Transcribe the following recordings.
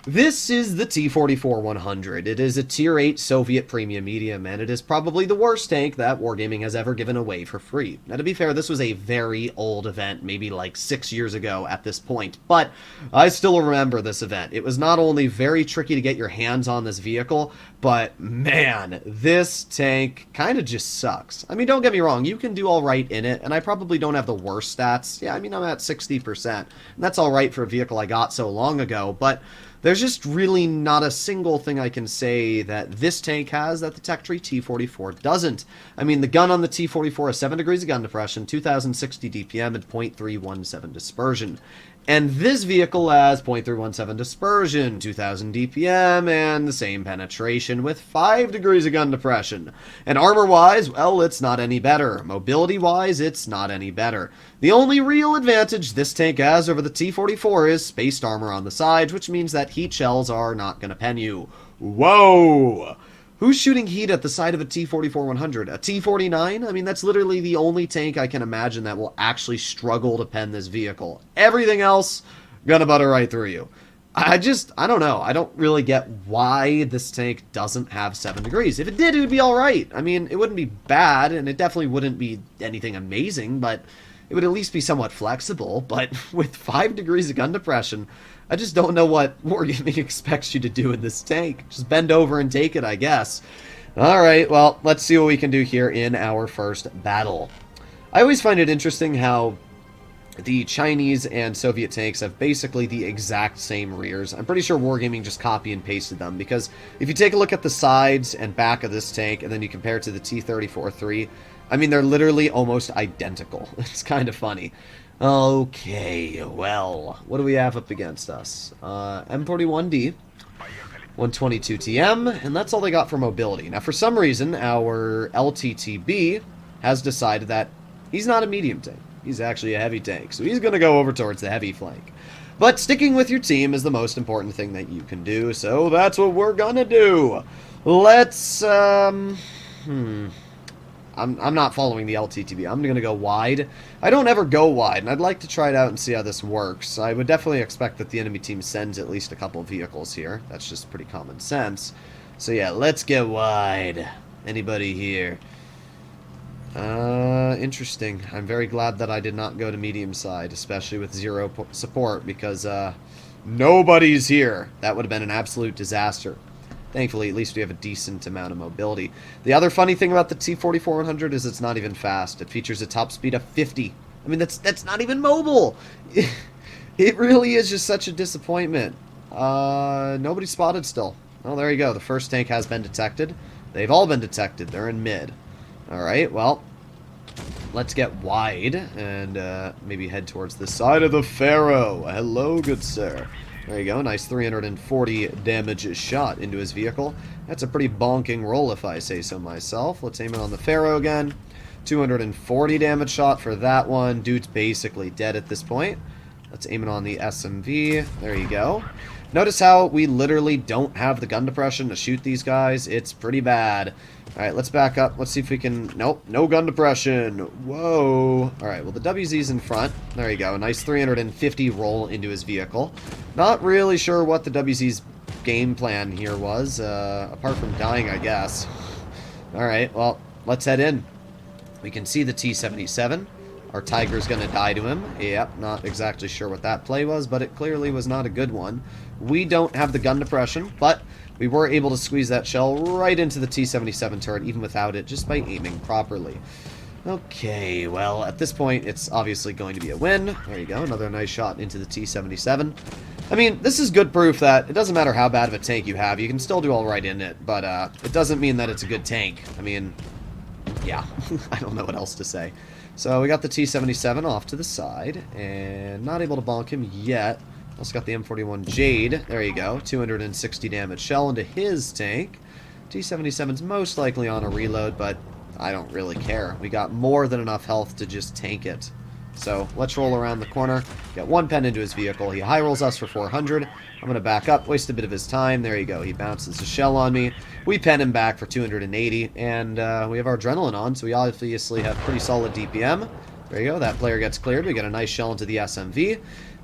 This is the T-44-100. It is a Tier 8 Soviet premium medium, and it is probably the worst tank that Wargaming has ever given away for free. Now, to be fair, this was a very old event, maybe like 6 years ago at this point, but I still remember this event. It was not only very tricky to get your hands on this vehicle, but man, this tank kind of just sucks. I mean, don't get me wrong, you can do alright in it, and I probably don't have the worst stats. Yeah, I mean, I'm at 60%, and that's alright for a vehicle I got so long ago, but there's just really not a single thing I can say that this tank has that the Tech Tree T-44 doesn't. I mean, the gun on the T-44 has 7 degrees of gun depression, 2060 DPM, and .317 dispersion. And this vehicle has .317 dispersion, 2000 DPM, and the same penetration with 5 degrees of gun depression. And armor-wise, well, it's not any better. Mobility-wise, it's not any better. The only real advantage this tank has over the T-44 is spaced armor on the sides, which means that heat shells are not going to pen you. Whoa! Who's shooting heat at the side of a T-44-100? A T-49? I mean, that's literally the only tank I can imagine that will actually struggle to pen this vehicle. Everything else, gonna butter right through you. I don't know. I don't really get why this tank doesn't have 7 degrees. If it did, it would be alright. I mean, it wouldn't be bad, and it definitely wouldn't be anything amazing, but it would at least be somewhat flexible. But with 5 degrees of gun depression, I just don't know what Wargaming expects you to do in this tank. Just bend over and take it, I guess. Alright, well, let's see what we can do here in our first battle. I always find it interesting how the Chinese and Soviet tanks have basically the exact same rears. I'm pretty sure Wargaming just copy and pasted them, because if you take a look at the sides and back of this tank, and then you compare it to the T-34-3, I mean, they're literally almost identical. It's kind of funny. Okay, well, what do we have up against us? M41D, 122 TM, and that's all they got for mobility. Now, for some reason, our LTTB has decided that he's not a medium tank. He's actually a heavy tank, so he's going to go over towards the heavy flank. But sticking with your team is the most important thing that you can do, so that's what we're going to do. Let's, I'm not following the LTTB. I'm going to go wide. I don't ever go wide, and I'd like to try it out and see how this works. I would definitely expect that the enemy team sends at least a couple of vehicles here. That's just pretty common sense. So yeah, let's get wide. Anybody here? Interesting. I'm very glad that I did not go to medium side, especially with zero support, because nobody's here. That would have been an absolute disaster. Thankfully, at least we have a decent amount of mobility. The other funny thing about the T-44-100 is it's not even fast. It features a top speed of 50. I mean, that's not even mobile. It really is just such a disappointment. Nobody spotted still. Oh, there you go. The first tank has been detected. They've all been detected. They're in mid. Alright, well, let's get wide and maybe head towards the side of the Pharaoh. Hello, good sir. There you go, nice 340 damage shot into his vehicle. That's a pretty bonking roll if I say so myself. Let's aim it on the Pharaoh again. 240 damage shot for that one. Dude's basically dead at this point. Let's aim it on the SMV. There you go. Notice how we literally don't have the gun depression to shoot these guys. It's pretty bad. Alright, let's back up. Let's see if we can... Nope, no gun depression. Whoa. Alright, well, the WZ's in front. There you go. Nice 350 roll into his vehicle. Not really sure what the WZ's game plan here was, apart from dying, I guess. Alright, well, let's head in. We can see the T-77. Our Tiger's gonna die to him. Yep, not exactly sure what that play was, but it clearly was not a good one. We don't have the gun depression, but we were able to squeeze that shell right into the T-77 turret, even without it, just by aiming properly. Okay, well, at this point, it's obviously going to be a win. There you go, another nice shot into the T-77. I mean, this is good proof that it doesn't matter how bad of a tank you have, you can still do alright in it, but it doesn't mean that it's a good tank. I mean, yeah, I don't know what else to say. So we got the T-77 off to the side, and not able to bonk him yet. Also got the M41 Jade. There you go. 260 damage shell into his tank. T-77's most likely on a reload, but I don't really care. We got more than enough health to just tank it. So let's roll around the corner. Get one pen into his vehicle. He high rolls us for 400. I'm going to back up, waste a bit of his time. There you go. He bounces a shell on me. We pen him back for 280, and we have our adrenaline on, so we obviously have pretty solid DPM. There you go. That player gets cleared. We get a nice shell into the SMV,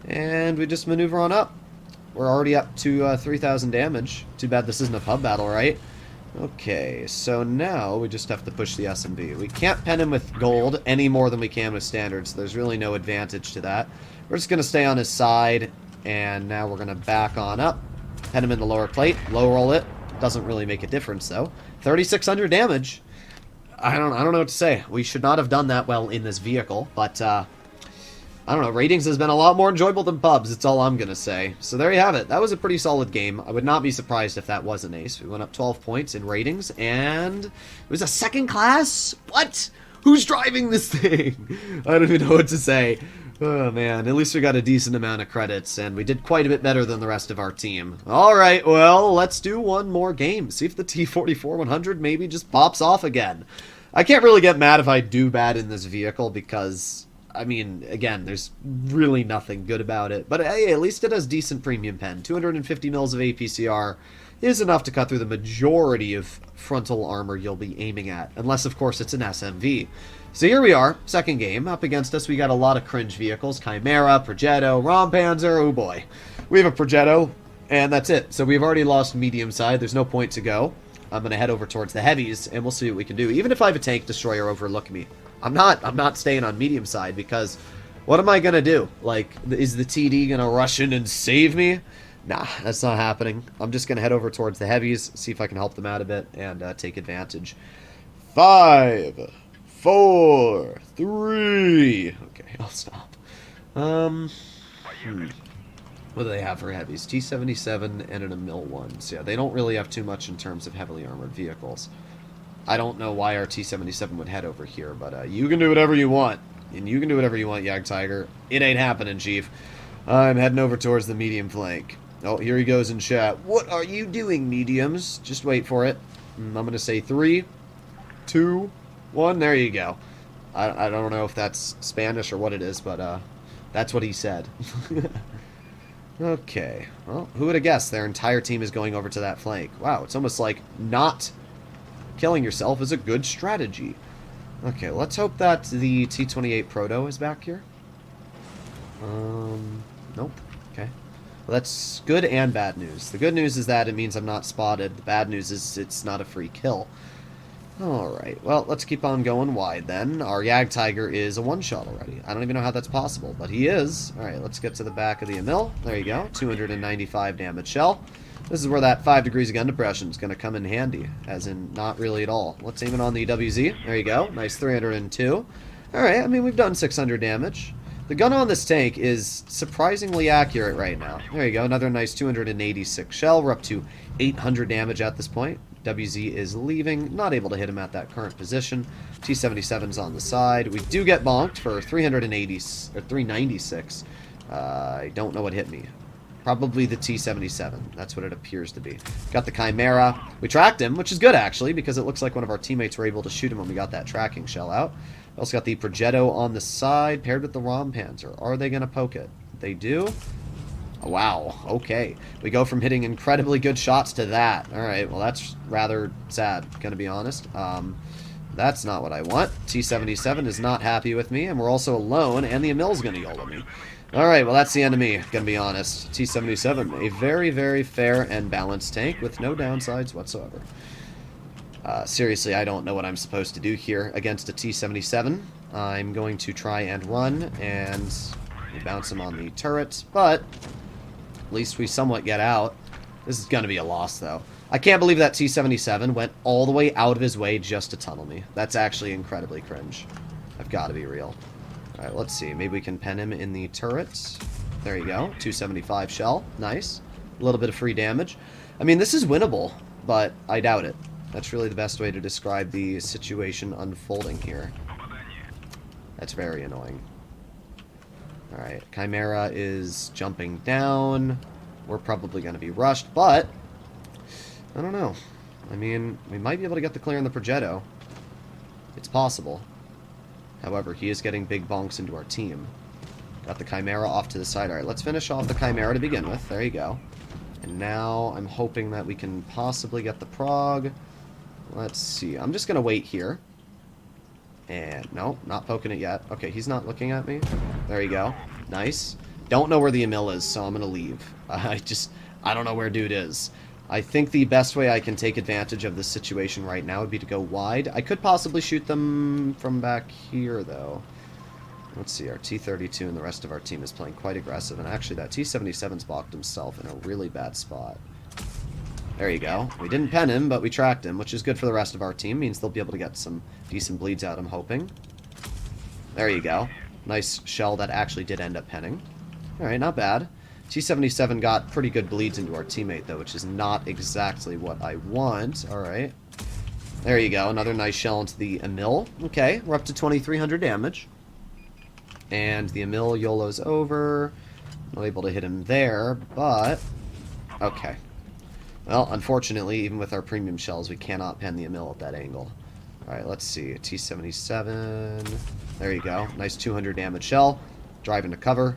and we just maneuver on up. we're already up to 3,000 damage. Too bad this isn't a pub battle, right? Okay, so now we just have to push the SMB. We can't pen him with gold any more than we can with standard, so there's really no advantage to that. We're just going to stay on his side, and now we're going to back on up. Pen him in the lower plate, low roll it. Doesn't really make a difference, though. 3,600 damage. I don't know what to say. We should not have done that well in this vehicle, but I don't know, ratings has been a lot more enjoyable than pubs, it's all I'm going to say. So there you have it. That was a pretty solid game. I would not be surprised if that was an ace. We went up 12 points in ratings, and it was a second class? What? Who's driving this thing? I don't even know what to say. Oh, man. At least we got a decent amount of credits, and we did quite a bit better than the rest of our team. All right, well, let's do one more game. See if the T44-100 maybe just pops off again. I can't really get mad if I do bad in this vehicle because... I mean, again, there's really nothing good about it. But hey, at least it has decent premium pen. 250 mils of APCR is enough to cut through the majority of frontal armor you'll be aiming at. Unless, of course, it's an SMV. So here we are, second game. Up against us, we got a lot of cringe vehicles. Chimera, Progetto, Rompanzer, oh boy. We have a Progetto, and that's it. So we've already lost medium side. There's no point to go. I'm going to head over towards the heavies, and we'll see what we can do. Even if I have a tank destroyer overlook me. I'm not staying on medium side because what am I going to do? Like, is the TD going to rush in and save me? Nah, that's not happening. I'm just going to head over towards the heavies, see if I can help them out a bit and take advantage. 5, 4, 3. Okay, I'll stop. What do they have for heavies? T77 and an Emil 1. So yeah, they don't really have too much in terms of heavily armored vehicles. I don't know why our T77 would head over here, but you can do whatever you want. And you can do whatever you want, Jagdtiger. It ain't happening, Chief. I'm heading over towards the medium flank. Oh, here he goes in chat. What are you doing, mediums? Just wait for it. I'm going to say 3, 2, 1. There you go. I don't know if that's Spanish or what it is, but that's what he said. Okay. Well, who would have guessed their entire team is going over to that flank? Wow, it's almost like not... killing yourself is a good strategy. Okay, let's hope that the T28 Proto is back here. Nope. Okay. Well, that's good and bad news. The good news is that it means I'm not spotted. The bad news is it's not a free kill. Alright, well, let's keep on going wide then. Our Jagdtiger is a one-shot already. I don't even know how that's possible, but he is. Alright, let's get to the back of the Emil. There you go. 295 damage shell. This is where that 5 degrees of gun depression is going to come in handy, as in not really at all. Let's aim it on the WZ. There you go. Nice 302. Alright, I mean, we've done 600 damage. The gun on this tank is surprisingly accurate right now. There you go. Another nice 286 shell. We're up to 800 damage at this point. WZ is leaving. Not able to hit him at that current position. T77's on the side. We do get bonked for 380 or 396. I don't know what hit me. Probably the T77. That's what it appears to be. Got the Chimera. We tracked him, which is good, actually, because it looks like one of our teammates were able to shoot him when we got that tracking shell out. We also got the Progetto on the side, paired with the Rompanzer. Are they going to poke it? They do? Oh, wow. Okay. We go from hitting incredibly good shots to that. Alright, well, that's rather sad, going to be honest. That's not what I want. T77 is not happy with me, and we're also alone, and the Emil's going to YOLO me. Alright, well that's the end of me, gonna be honest. T77, a very, very fair and balanced tank with no downsides whatsoever. Seriously, I don't know what I'm supposed to do here against a T77. I'm going to try and run and bounce him on the turret, but at least we somewhat get out. This is gonna be a loss, though. I can't believe that T77 went all the way out of his way just to tunnel me. That's actually incredibly cringe. I've got to be real. Alright, let's see. Maybe we can pen him in the turret. There you go. 275 shell. Nice. A little bit of free damage. I mean, this is winnable, but I doubt it. That's really the best way to describe the situation unfolding here. That's very annoying. Alright, Chimera is jumping down. We're probably going to be rushed, but I don't know. I mean, we might be able to get the clear on the Progetto. It's possible. However, he is getting big bonks into our team. Got the Chimera off to the side. Alright, let's finish off the Chimera to begin with. There you go. And now I'm hoping that we can possibly get the Prog. Let's see. I'm just going to wait here. And, no, not poking it yet. Okay, he's not looking at me. There you go. Nice. Don't know where the Emil is, so I'm gonna leave. I don't know where dude is. I think the best way I can take advantage of this situation right now would be to go wide. I could possibly shoot them from back here, though. Let's see, our T-32 and the rest of our team is playing quite aggressive, and actually that T-77's blocked himself in a really bad spot. There you go. We didn't pen him, but we tracked him, which is good for the rest of our team. Means they'll be able to get some decent bleeds out, I'm hoping. There you go. Nice shell that actually did end up penning. Alright, not bad. T-77 got pretty good bleeds into our teammate, though, which is not exactly what I want. Alright. There you go. Another nice shell into the Emil. Okay, we're up to 2,300 damage. And the Emil YOLO's over. Not able to hit him there, but... Okay. Well, unfortunately, even with our premium shells, we cannot pen the Emil at that angle. Alright, let's see. T-77. There you go. Nice 200 damage shell. Drive into cover.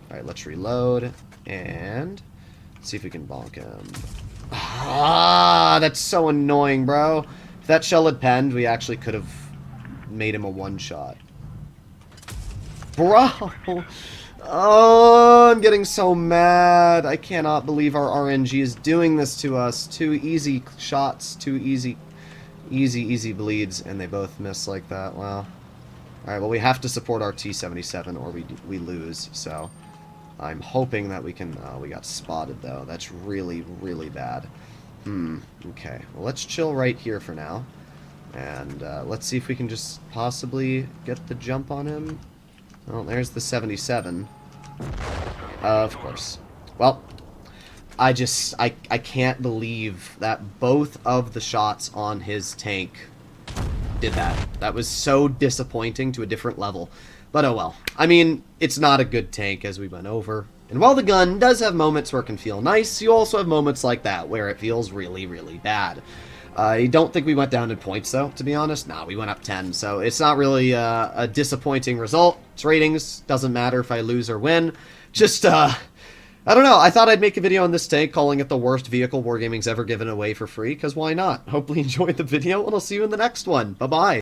Alright, let's reload. And see if we can bonk him. Ah, that's so annoying, bro. If that shell had penned, we actually could have made him a one-shot. Bro! Oh, I'm getting so mad. I cannot believe our RNG is doing this to us. 2 easy shots, 2 easy bleeds, and they both miss like that. Wow. Alright, well, we have to support our T-77 or we lose, so I'm hoping that we can... we got spotted, though. That's really, really bad. Okay. Well, let's chill right here for now, and let's see if we can just possibly get the jump on him. Well, there's the 77. Of course. Well, I can't believe that both of the shots on his tank did that. That was so disappointing to a different level. But oh well. I mean, it's not a good tank, as we went over. And while the gun does have moments where it can feel nice, you also have moments like that, where it feels really, really bad. I don't think we went down in points, though, to be honest. Nah, we went up 10, so it's not really a disappointing result. It's ratings. Doesn't matter if I lose or win. Just, I don't know. I thought I'd make a video on this tank, calling it the worst vehicle Wargaming's ever given away for free, because why not? Hopefully you enjoyed the video, and I'll see you in the next one. Bye-bye.